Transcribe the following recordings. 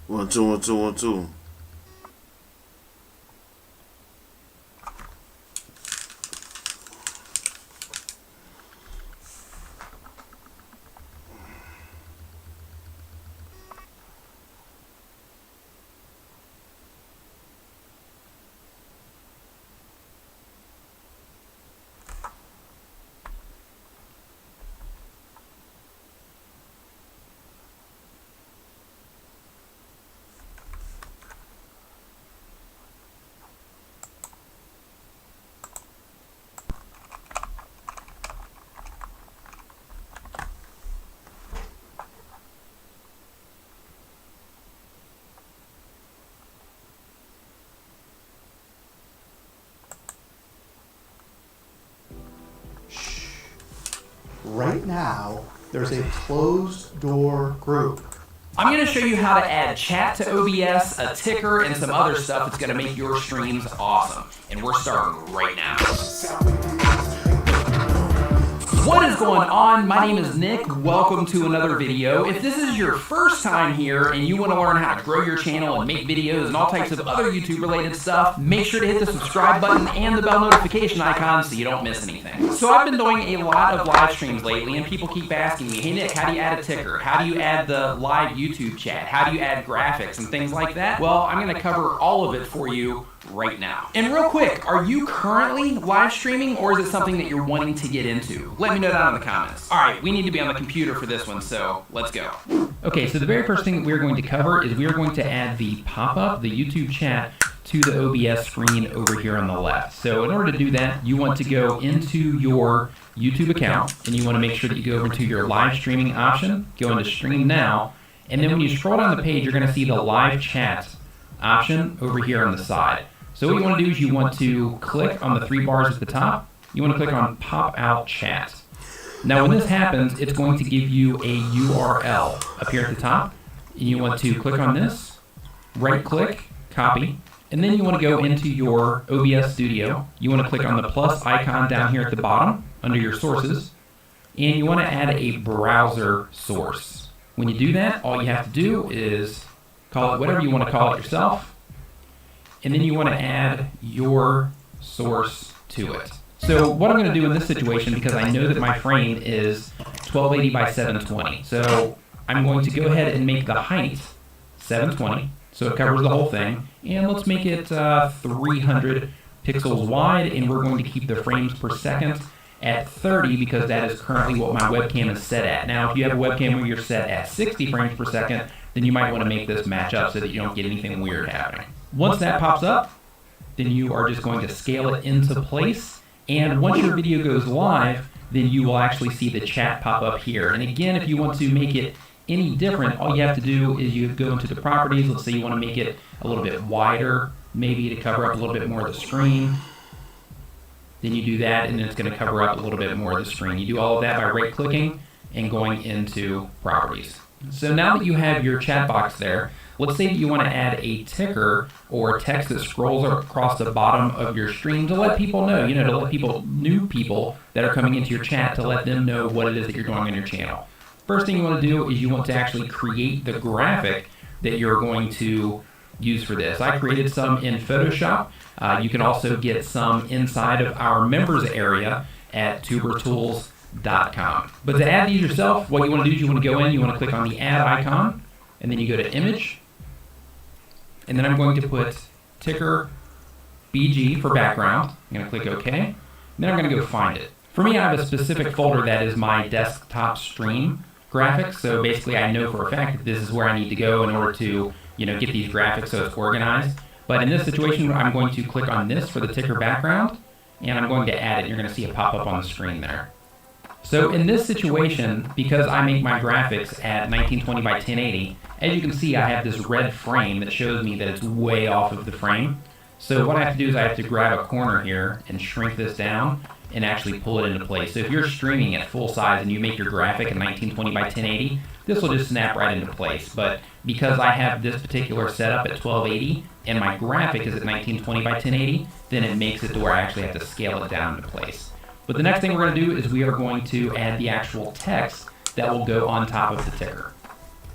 1, 2, 1, 2, 1, 2. Right now, there's a closed door group. I'm going to show you how to add chat to OBS, a ticker, and some other stuff that's going to make your streams awesome. And we're starting right now. What is going on? My name is Nick. Welcome to another video. If this is your first time here and you want to learn how to grow your channel and make videos and all types of other YouTube related stuff, make sure to hit the subscribe button and the bell notification icon so you don't miss anything. So I've been doing a lot of live streams lately and people keep asking me, hey Nick, how do you add a ticker? How do you add the live YouTube chat? How do you add graphics and things like that? Well, I'm going to cover all of it for you right now. And real quick, are you currently live streaming or is it something that you're wanting to get into? Let me know down in the comments. All right, we need to be on the computer for this one, so let's go. Okay, so the very first thing that we're going to cover is we're going to add the pop-up, the YouTube chat, to the OBS screen over here on the left. So in order to do that, you want to go into your YouTube account and you want to make sure that you go over to your live streaming option, go into stream now, and then when you scroll down the page, you're going to see the live chat option over here on the side. So what you want to do is you want to click on the three bars at the top. You want to click on pop out chat. Now when this happens, it's going to give you a URL up here at the top. And you want to click on this, right click, copy, and then you want to go into your OBS studio. You want to click on the plus icon down here at the bottom under your sources, and you want to add a browser source. When you do that, all you have to do is call it whatever you want to call it yourself, and then you want to add your source to it. So what I'm going to do in this situation, because I know that my frame is 1280 by 720, so I'm going to go ahead and make the height 720, so it covers the whole thing, and let's make it 300 pixels wide, and we're going to keep the frames per second at 30 because that is currently what my webcam is set at. Now, if you have a webcam where you're set at 60 frames per second, then you might want to make this match up so that you don't get anything weird happening. Once that pops up, then you are just going to scale it into place, and once your video goes live, then you will actually see the chat pop up here. And again, if you want to make it any different, all you have to do is you go into the properties. Let's say you want to make it a little bit wider, maybe to cover up a little bit more of the screen. Then you do that, and then it's going to cover up a little bit more of the screen. You do all of that by right-clicking and going into properties. So now that you have your chat box there, let's say that you want to add a ticker or text that scrolls across the bottom of your stream to let people know, to let people, new people that are coming into your chat, to let them know what it is that you're doing on your channel. First thing you want to do is you want to actually create the graphic that you're going to use for this. I created some in Photoshop. You can also get some inside of our members area at tubertools.com. But to add these yourself, what you want to do is you want to go in, you want to click on the add icon, and then you go to image, and then I'm going to put ticker BG for background. I'm going to click OK, and then I'm going to go find it. For me, I have a specific folder that is my desktop stream graphics, so basically I know for a fact that this is where I need to go in order to get these graphics so it's organized. But in this situation, I'm going to click on this for the ticker background, and I'm going to add it. You're going to see it pop up on the screen there. So in this situation, because I make my graphics at 1920 by 1080, as you can see, I have this red frame that shows me that it's way off of the frame. So what I have to do is I have to grab a corner here and shrink this down and actually pull it into place. So if you're streaming at full size and you make your graphic at 1920 by 1080, this will just snap right into place. But because I have this particular setup at 1280 and my graphic is at 1920 by 1080, then it makes it to where I actually have to scale it down into place. But the next thing we're going to do is we are going to add the actual text that will go on top of the ticker.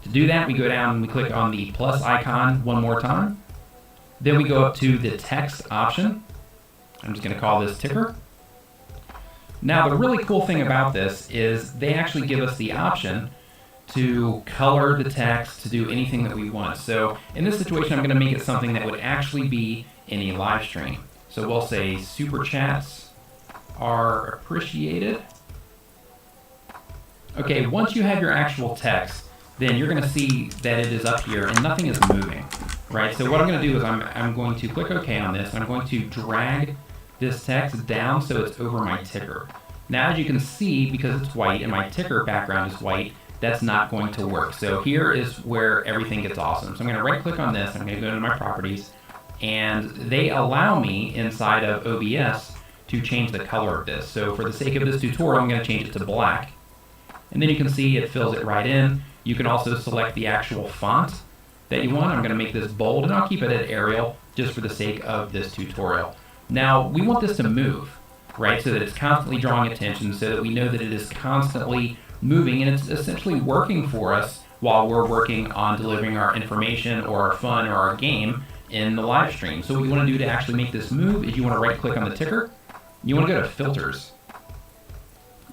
To do that, we go down and we click on the plus icon one more time. Then we go up to the text option. I'm just going to call this ticker. Now, the really cool thing about this is they actually give us the option to color the text, to do anything that we want. So in this situation, I'm going to make it something that would actually be in a live stream. So we'll say super chats are appreciated. Okay, once you have your actual text, then you're going to see that it is up here and nothing is moving, right? So what I'm going to do is I'm going to click OK on this. And I'm going to drag this text down so it's over my ticker. Now, as you can see, because it's white and my ticker background is white, that's not going to work. So here is where everything gets awesome. So I'm going to right click on this. I'm going to go into my properties, and they allow me inside of OBS to change the color of this. So for the sake of this tutorial, I'm going to change it to black. And then you can see it fills it right in. You can also select the actual font that you want. I'm going to make this bold, and I'll keep it at Arial just for the sake of this tutorial. Now, we want this to move, right, so that it's constantly drawing attention, so that we know that it is constantly moving, and it's essentially working for us while we're working on delivering our information or our fun or our game in the live stream. So what you want to do to actually make this move is you want to right-click on the ticker. You want to go to Filters.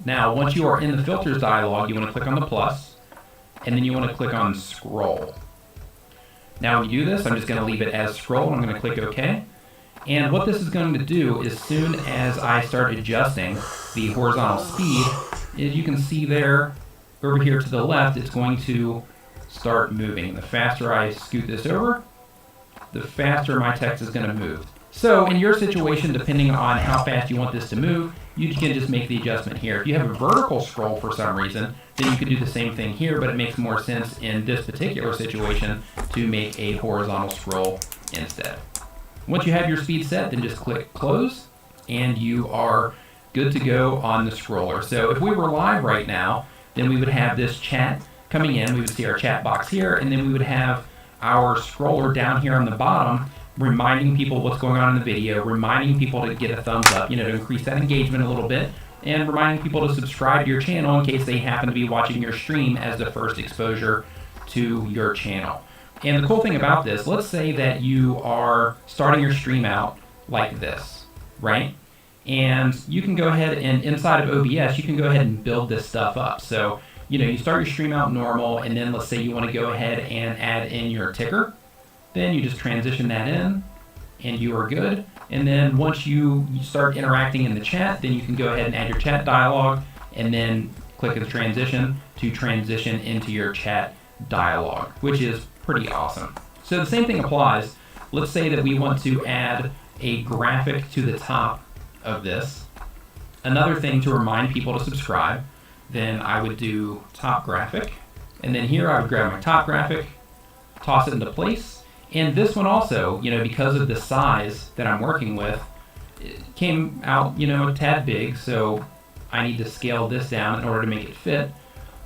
Now, once you are in the Filters dialog, you want to click on the plus, and then you want to click on Scroll. Now, when you do this, I'm just going to leave it as Scroll, and I'm going to click OK. And what this is going to do, as soon as I start adjusting the horizontal speed, is you can see there, over here to the left, it's going to start moving. The faster I scoot this over, the faster my text is going to move. So in your situation, depending on how fast you want this to move, you can just make the adjustment here. If you have a vertical scroll for some reason, then you could do the same thing here, but it makes more sense in this particular situation to make a horizontal scroll instead. Once you have your speed set, then just click close, and you are good to go on the scroller. So if we were live right now, then we would have this chat coming in. We would see our chat box here, and then we would have our scroller down here on the bottom, reminding people what's going on in the video, reminding people to get a thumbs up, to increase that engagement a little bit, and reminding people to subscribe to your channel in case they happen to be watching your stream as the first exposure to your channel. And the cool thing about this, let's say that you are starting your stream out like this, right? And you can go ahead and inside of OBS, you can go ahead and build this stuff up. So, you start your stream out normal, and then let's say you want to go ahead and add in your ticker. Then you just transition that in, and you are good. And then once you start interacting in the chat, then you can go ahead and add your chat dialog, and then click the transition to transition into your chat dialog, which is pretty awesome. So the same thing applies. Let's say that we want to add a graphic to the top of this. Another thing to remind people to subscribe, then I would do top graphic, and then here I would grab my top graphic, toss it into place. And this one also, because of the size that I'm working with, it came out, a tad big, so I need to scale this down in order to make it fit.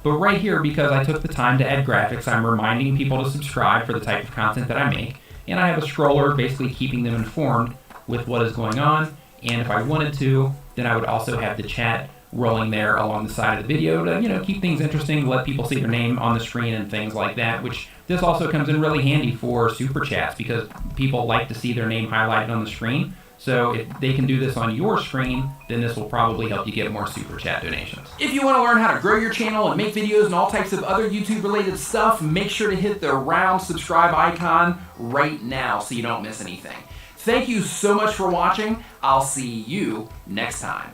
But right here, because I took the time to add graphics, I'm reminding people to subscribe for the type of content that I make. And I have a scroller basically keeping them informed with what is going on. And if I wanted to, then I would also have the chat rolling there along the side of the video to, keep things interesting, let people see their name on the screen and things like that, which this also comes in really handy for super chats because people like to see their name highlighted on the screen. So if they can do this on your screen, then this will probably help you get more super chat donations. If you want to learn how to grow your channel and make videos and all types of other YouTube related stuff, make sure to hit the round subscribe icon right now so you don't miss anything. Thank you so much for watching. I'll see you next time.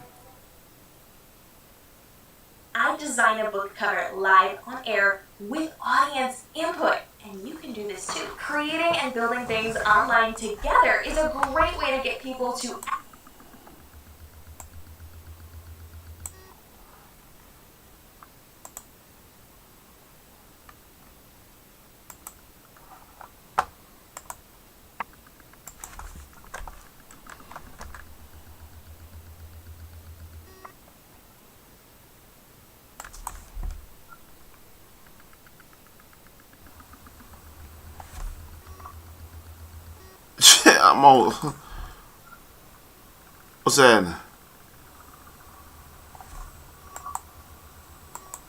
I design a book cover live on air with audience input, and you can do this too. Creating and building things online together is a great way to get people to I'm on. What's that?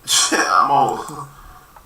Shit, I'm on.